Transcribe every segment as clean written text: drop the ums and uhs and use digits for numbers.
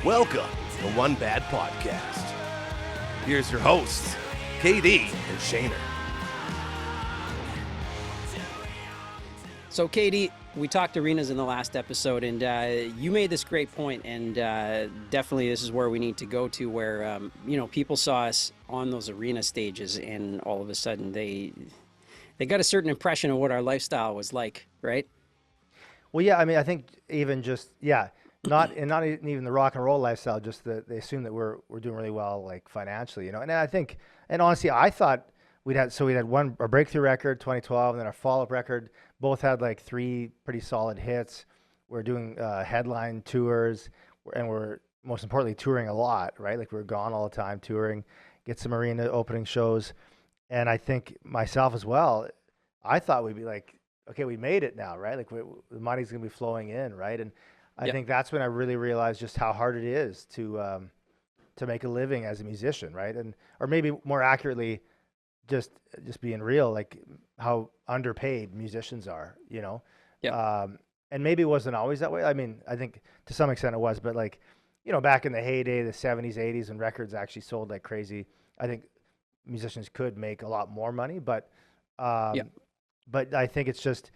Welcome to One Bad Podcast. Here's your hosts, KD and Shaner. So, KD, we talked arenas in the last episode, and you made this great point, and definitely this is where we need to go to, where, people saw us on those arena stages, and all of a sudden they got a certain impression of what our lifestyle was like, right? Well, yeah, I mean, I think even just, not even the rock and roll lifestyle, just that they assume that we're doing really well, like financially, And I think, and honestly, I thought we had our breakthrough record, 2012, and then our follow-up record. Both had like 3 pretty solid hits. We're doing headline tours, and we're most importantly touring a lot, right? Like we're gone all the time touring, get some arena opening shows. And I think myself as well, I thought we'd be like, okay, we made it now, right? Like the money's going to be flowing in, right? And I think that's when I really realized just how hard it is to make a living as a musician, right? And or maybe more accurately, just being real, like how underpaid musicians are, and maybe it wasn't always that way. I mean, I think to some extent it was, but like, back in the heyday, the 70s, 80s, when records actually sold like crazy, I think musicians could make a lot more money, but I think it's just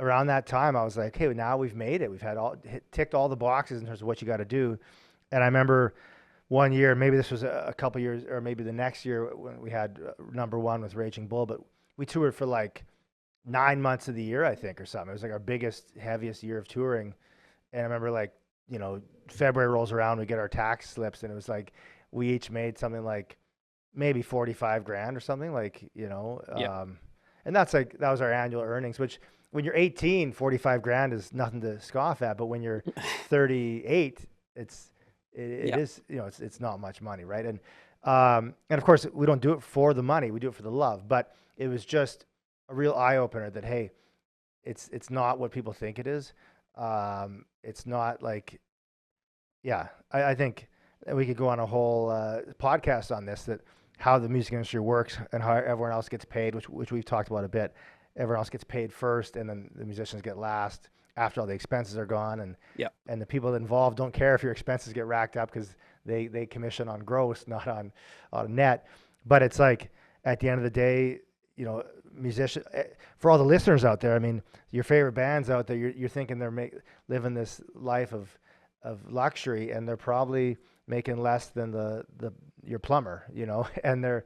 around that time I was like, hey, now we've made it. We've had ticked all the boxes in terms of what you got to do. And I remember one year, maybe this was a couple years, or maybe the next year when we had number one with Raging Bull, but we toured for like 9 months of the year, I think, or something. It was like our biggest, heaviest year of touring. And I remember like, February rolls around, we get our tax slips, and it was like we each made something like maybe 45 grand or something, like, and that's like, that was our annual earnings, which when you're 18, 45 grand is nothing to scoff at. But when you're 38, it is, it's not much money. Right. And of course we don't do it for the money. We do it for the love, but it was just a real eye opener that, hey, it's not what people think it is. It's not like, I think we could go on a whole podcast on this, that how the music industry works and how everyone else gets paid, which we've talked about a bit. Everyone else gets paid first, and then the musicians get last after all the expenses are gone. And the people involved don't care if your expenses get racked up, because they commission on gross, not on net. But it's like, at the end of the day, musician, for all the listeners out there, I mean, your favorite bands out there, you're thinking they're living this life of luxury, and they're probably making less than your plumber, and they're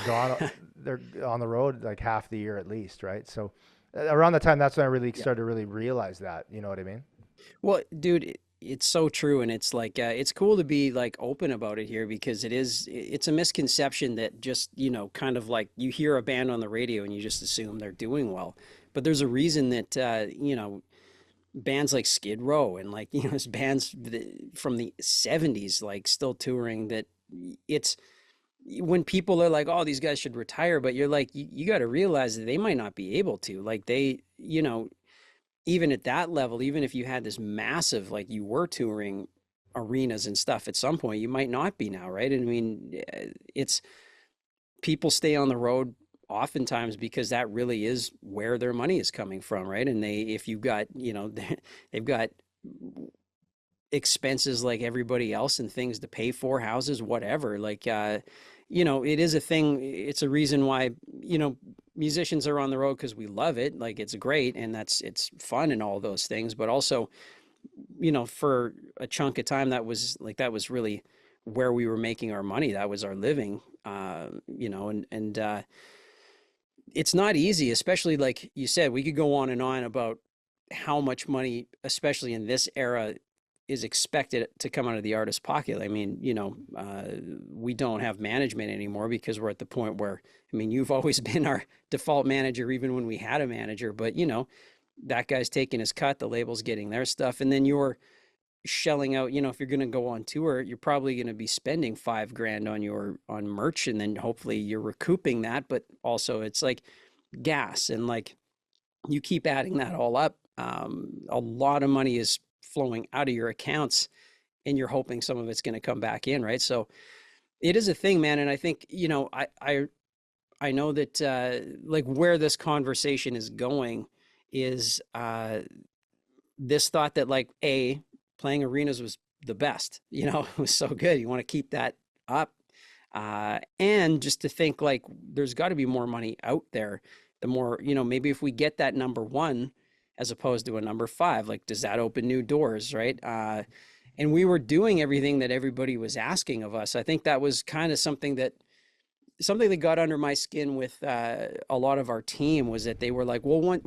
gone, they're on the road like half the year at least, right? So around the time, that's when I really started to really realize that, you know what I mean? Well, dude, it's so true. And it's like, it's cool to be like open about it here, because it's a misconception that just, kind of like you hear a band on the radio and you just assume they're doing well. But there's a reason that, bands like Skid Row and like, there's bands from the 70s, like still touring, that it's, when people are like, oh, these guys should retire, but you're like, you got to realize that they might not be able to, like they, even at that level, even if you had this massive, like you were touring arenas and stuff at some point, you might not be now. Right. I mean, it's, people stay on the road oftentimes because that really is where their money is coming from. Right. And if you've got, they've got expenses like everybody else and things to pay for, houses, whatever, like, it is a thing. It's a reason why, musicians are on the road, because we love it. Like it's great, and it's fun and all those things. But also, for a chunk of time, that was really where we were making our money. That was our living, and it's not easy, especially like you said, we could go on and on about how much money, especially in this era, is expected to come out of the artist's pocket. I mean, we don't have management anymore, because we're at the point where, I mean, you've always been our default manager, even when we had a manager, but that guy's taking his cut, the label's getting their stuff. And then you're shelling out, if you're going to go on tour, you're probably going to be spending $5 grand on merch, and then hopefully you're recouping that. But also it's like gas, and like you keep adding that all up. A lot of money is flowing out of your accounts, and you're hoping some of it's going to come back in, right? So it is a thing, man. And I think, I know that like where this conversation is going is this thought that like, playing arenas was the best. It was so good. You want to keep that up. And just to think like there's got to be more money out there. The more, maybe if we get that number one as opposed to a number five, like does that open new doors, right? And we were doing everything that everybody was asking of us. I think that was kind of something that got under my skin with a lot of our team was that they were like, well, if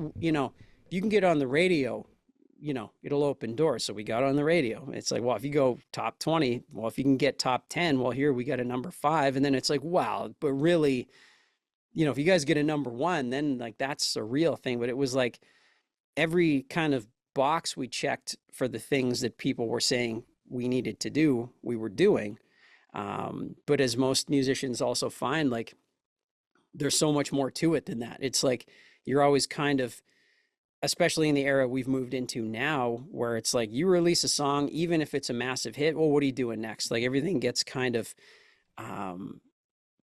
you can get on the radio, it'll open doors. So we got on the radio. It's like, well, if you go top 20, well, if you can get top 10, well, here we got a number 5. And then it's like, wow, but really, if you guys get a number 1, then like that's a real thing. But it was like every kind of box we checked for the things that people were saying we needed to do, we were doing. But as most musicians also find, like there's so much more to it than that. It's like you're always kind of, especially in the era we've moved into now, where it's like you release a song, even if it's a massive hit, well, what are you doing next? Like everything gets kind of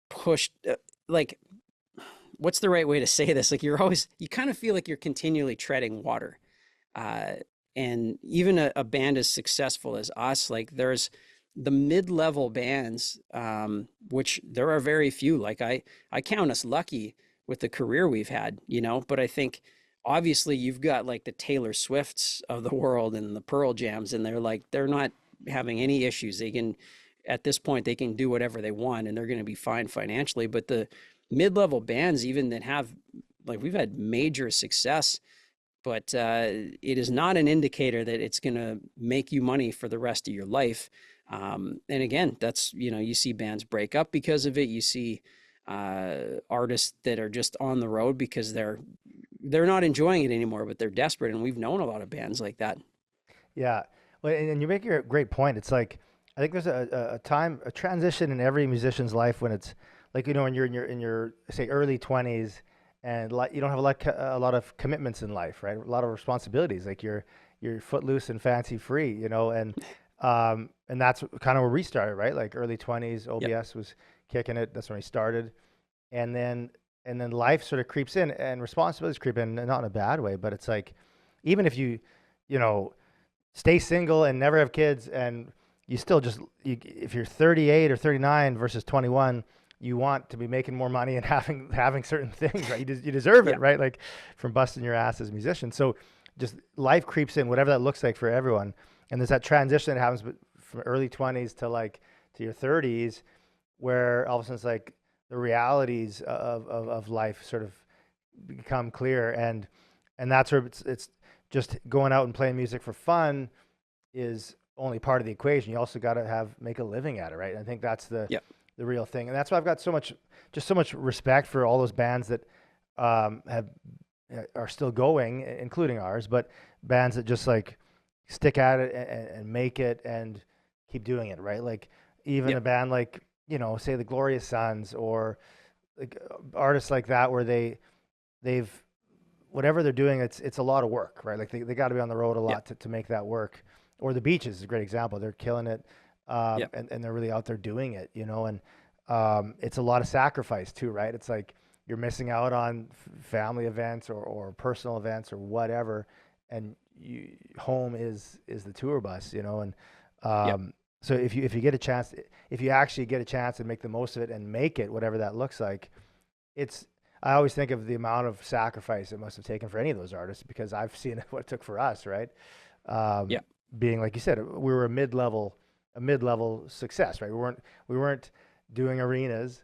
pushed. Like, what's the right way to say this? Like you kind of feel like you're continually treading water. And even a band as successful as us, like there's the mid-level bands, which there are very few. Like I count us lucky with the career we've had, but I think obviously you've got like the Taylor Swifts of the world and the Pearl Jams, and they're not having any issues. At this point, they can do whatever they want and they're going to be fine financially. But the mid-level bands, even that have, like we've had major success, but it is not an indicator that it's going to make you money for the rest of your life. And again, that's, you see bands break up because of it. You see artists that are just on the road because they're not enjoying it anymore, but they're desperate. And we've known a lot of bands like that. Yeah. Well, and you're making a great point. It's like, I think there's a transition in every musician's life when it's like, when you're in your say early 20s and you don't have a lot of commitments in life, right? A lot of responsibilities, like you're footloose and fancy free, and that's kind of where we started, right? Like early 20s, OBS was kicking it. That's when we started. And then life sort of creeps in and responsibilities creep in, not in a bad way, but it's like, even if you stay single and never have kids and you still if you're 38 or 39 versus 21, you want to be making more money and having certain things, right? You deserve it, right? Like from busting your ass as a musician. So just life creeps in, whatever that looks like for everyone. And there's that transition that happens from early 20s to your 30s, where all of a sudden it's like the realities of life sort of become clear. And that's where it's just going out and playing music for fun is only part of the equation. You also got to make a living at it, right? I think that's the real thing. And that's why I've got so much respect for all those bands that are still going, including ours, but bands that just like stick at it and make it and keep doing it, right? Like even a band like, say the Glorious Sons or like artists like that, where they've whatever they're doing, it's a lot of work, right? Like they got to be on the road a lot to make that work. Or the Beaches is a great example. They're killing it. And they're really out there doing it, and it's a lot of sacrifice too, right? It's like you're missing out on family events or personal events or whatever, and home is the tour bus, and so if you get a chance, if you actually get a chance and make the most of it and make it, whatever that looks like, I always think of the amount of sacrifice it must have taken for any of those artists, because I've seen what it took for us, right? Being, like you said, we were a mid-level success, right? We weren't doing arenas.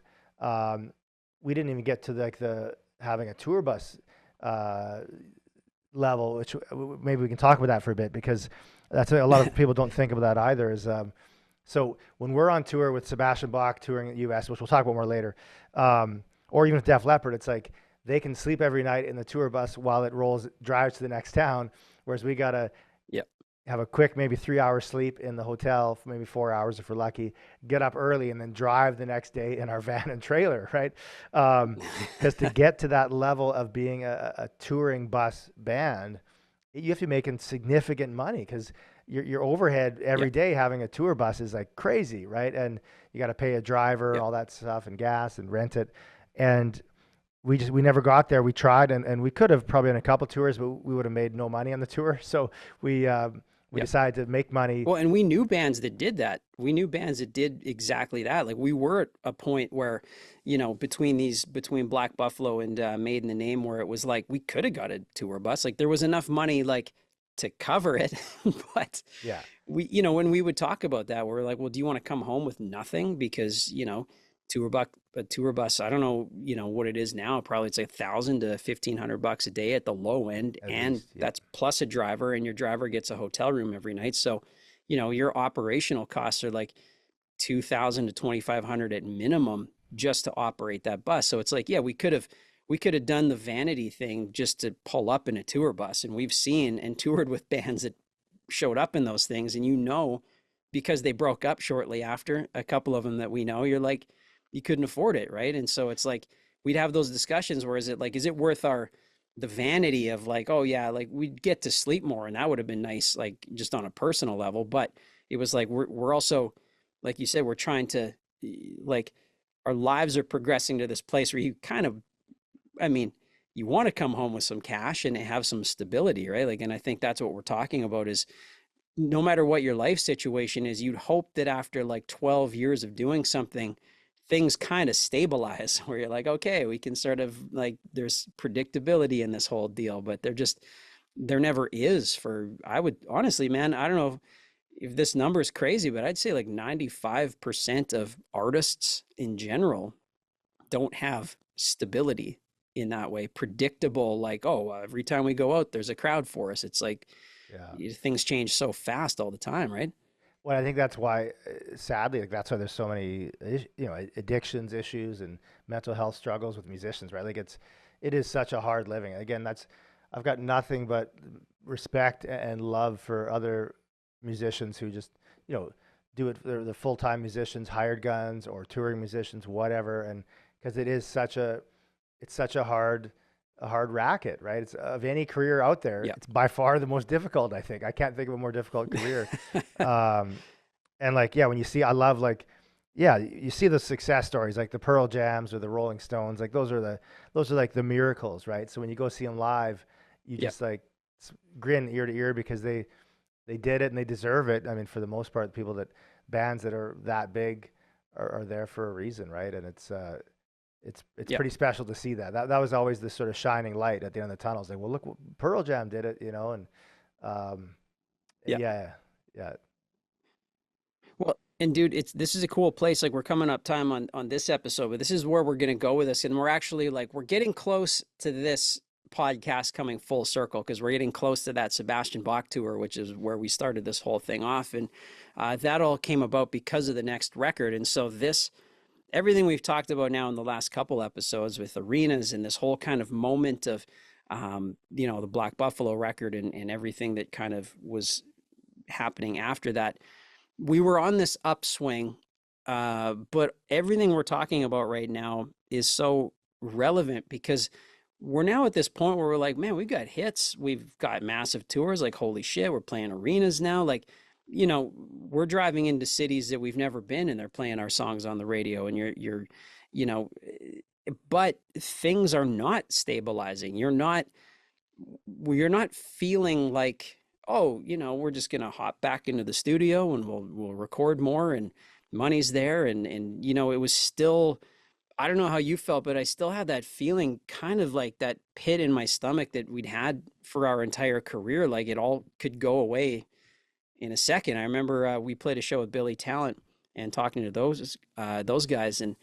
We didn't even get to the having a tour bus level, which maybe we can talk about that for a bit, because that's a lot of people don't think about that either. Is so when we're on tour with Sebastian Bach touring the U.S., which we'll talk about more later, or even with Def Leppard, it's like they can sleep every night in the tour bus while it drives to the next town, whereas we gotta have a quick maybe 3-hour sleep in the hotel, for maybe 4 hours if we're lucky, get up early and then drive the next day in our van and trailer, right? Because to get to that level of being a touring bus band, you have to be making significant money, because your overhead every day having a tour bus is like crazy, right? And you got to pay a driver and all that stuff and gas and rent it. And we never got there. We tried and we could have probably on a couple tours, but we would have made no money on the tour. So we We Yep. decided to make money. Well, and we knew bands that did that. We knew bands that did exactly that. Like we were at a point where, between Black Buffalo and Made in the Name, where it was like we could have got a tour bus. Like there was enough money like to cover it, but Yeah. when we would talk about that, we were like, well, do you want to come home with nothing? Because, a tour bus, I don't know, what it is now. Probably it's like $1,000 to $1,500 a day at the low end. At And least, yeah. that's plus a driver, and your driver gets a hotel room every night. So, your operational costs are like 2,000 to 2,500 at minimum just to operate that bus. So it's like, yeah, we could have done the vanity thing just to pull up in a tour bus. And we've seen and toured with bands that showed up in those things, and because they broke up shortly after, a couple of them that we know, you're like, you couldn't afford it, right? And so it's like we'd have those discussions where is it worth the vanity of like, oh yeah, like we'd get to sleep more, and that would have been nice, like just on a personal level. But it was like we're also, like you said, we're trying to, like, our lives are progressing to this place where you kind of, I mean, you want to come home with some cash and have some stability, right? Like, and I think that's what we're talking about is no matter what your life situation is, you'd hope that after like 12 years of doing something, things kind of stabilize where you're like, okay, we can sort of like, there's predictability in this whole deal, but there never is I would honestly, man, I don't know if this number is crazy, but I'd say like 95% of artists in general don't have stability in that way, predictable, like, oh, every time we go out, there's a crowd for us. It's like, Yeah. things change so fast all the time, right? Well, I think that's why, sadly, like that's why there's so many, addictions issues and mental health struggles with musicians, right? Like it is such a hard living. Again, I've got nothing but respect and love for other musicians who just, do it. They're the full-time musicians, hired guns, or touring musicians, whatever. And because it's such a hard racket, right? It's of any career out there. Yep. It's by far the most difficult, I think. I can't think of a more difficult career. And like, yeah, when you see, I love like, yeah, you see the success stories, like the Pearl Jams or the Rolling Stones, like those are like the miracles, right? So when you go see them live, you just like grin ear to ear because they did it and they deserve it. I mean, for the most part, bands that are that big are there for a reason, right? And it's Yep. pretty special to see that. That was always the sort of shining light at the end of the tunnel. It's like, well, look, Pearl Jam did it, and Yeah. yeah. Well, and dude, this is a cool place. Like we're coming up time on this episode, but this is where we're going to go with this. And we're actually like, we're getting close to this podcast coming full circle because we're getting close to that Sebastian Bach tour, which is where we started this whole thing off. And that all came about because of the next record. And so everything we've talked about now in the last couple episodes with arenas and this whole kind of moment of, the Black Buffalo record and everything that kind of was happening after that, we were on this upswing. But everything we're talking about right now is so relevant because we're now at this point where we're like, man, we've got hits. We've got massive tours. Like, holy shit, we're playing arenas now. Like, we're driving into cities that we've never been and they're playing our songs on the radio and but things are not stabilizing. You're not feeling like, oh, we're just going to hop back into the studio and we'll record more and money's there. And it was still, I don't know how you felt, but I still had that feeling, kind of like that pit in my stomach that we'd had for our entire career. Like it all could go away in a second. I remember we played a show with Billy Talent and talking to those guys, and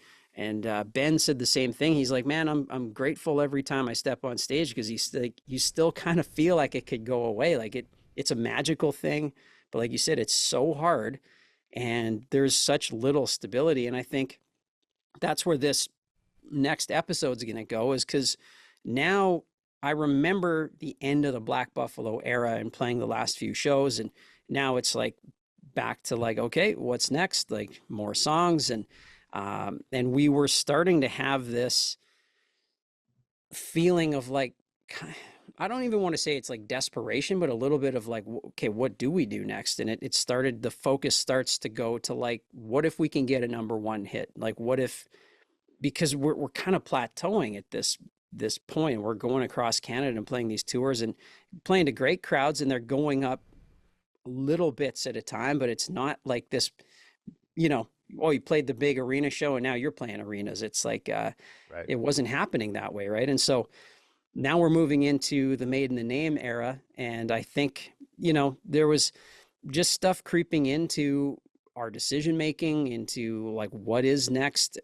Ben said the same thing. He's like, man, I'm grateful every time I step on stage because he's like, you still kind of feel like it could go away. Like it's a magical thing, but like you said, it's so hard and there's such little stability. And I think that's where this next episode's going to go, is because now I remember the end of the Black Buffalo era and playing the last few shows. And now it's like back to like, okay, what's next? Like more songs. And we were starting to have this feeling of like, I don't even want to say it's like desperation, but a little bit of like, okay, what do we do next? And the focus starts to go to like, what if we can get a number one hit? Like, what if, because we're kind of plateauing at this point. We're going across Canada and playing these tours and playing to great crowds, and they're going up little bits at a time, but it's not like this, oh, you played the big arena show and now you're playing arenas. It's like, Right. it wasn't happening that way. Right. And so now we're moving into the made in the name era. And I think, there was just stuff creeping into our decision making, into like what is next,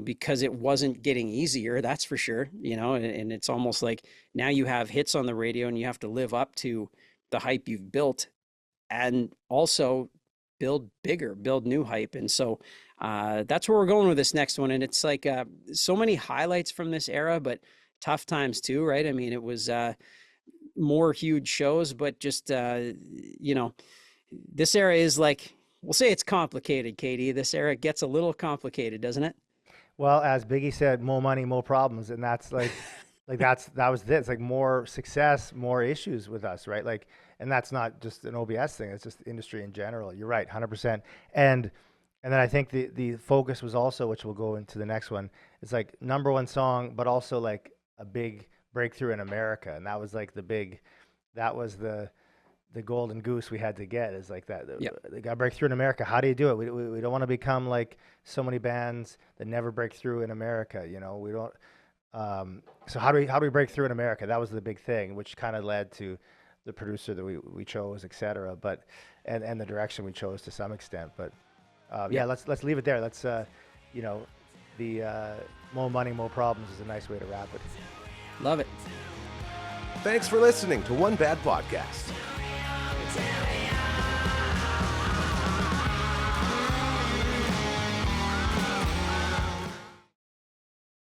because it wasn't getting easier, that's for sure, and it's almost like now you have hits on the radio and you have to live up to the hype you've built and also build bigger, build new hype. And so that's where we're going with this next one. And it's like so many highlights from this era, but tough times too, right? I mean, it was more huge shows, but just, this era is like, we'll say it's complicated, Katie. This era gets a little complicated, doesn't it? Well, as Biggie said, more money, more problems. And that's like, that was this. It's like more success, more issues with us, right? Like, and that's not just an OBS thing. It's just industry in general. You're right, 100%. And then I think the focus was also, which we'll go into the next one, it's like number one song, but also like a big breakthrough in America. And that was like that was the golden goose we had to get, is like that. Yep. They got to break through in America. How do you do it? We don't want to become like so many bands that never break through in America. We don't. So how do we break through in America? That was the big thing, which kind of led to the producer that we chose, etc. But and the direction we chose to some extent. But yeah, let's leave it there. Let's the more money, more problems is a nice way to wrap it. Love it. Thanks for listening to One Bad Podcast.